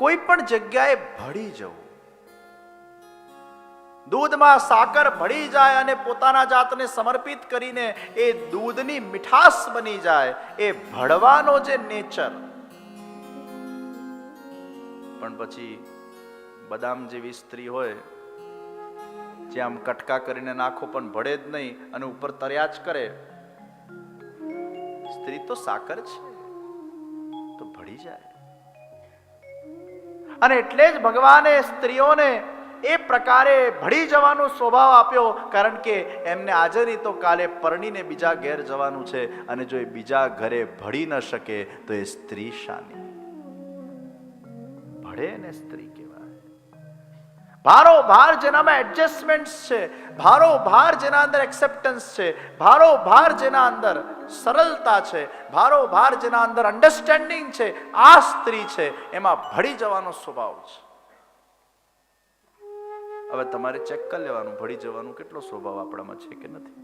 કોઈ પણ જગ્યાએ ભળી જવું, દૂધમાં સાકર ભળી જાય અને પોતાના જાતને સમર્પિત કરીને એ દૂધની મીઠાશ બની જાય, એ ભળવાનો જે નેચર. પણ પછી બદામ જેવી સ્ત્રી હોય, જે આમ કટકા કરીને નાખો પણ ભળે જ નહીં અને ઉપર તર્યા જ કરે, સ્ત્રી તો સાકર છે, તો ભળી જાય. અને એટલે જ ભગવાને સ્ત્રીઓને એ પ્રકારે ભળી જવાનો સ્વભાવ આપ્યો, કારણ કે એમને આજે નહીં તો કાલે પરણીને બીજા ઘેર જવાનું છે, અને જો એ બીજા ઘરે ભળી ન શકે તો એ સ્ત્રી શાની? ભળે ને સ્ત્રી કહેવાય. ભારોભાર જેનામાં એડજસ્ટમેન્ટ છે, ભારોભાર જેના અંદર એક્સેપ્ટન્સ છે, ભારોભાર જેના અંદર સરળતા છે, ભારોભાર જેના અંદર અન્ડરસ્ટેન્ડિંગ છે, આ સ્ત્રી છે. એમાં ભળી જવાનો સ્વભાવ છે. હવે તમારે ચેક કરી લેવાનું ભળી જવાનું કેટલો સ્વભાવ આપણામાં છે કે નથી.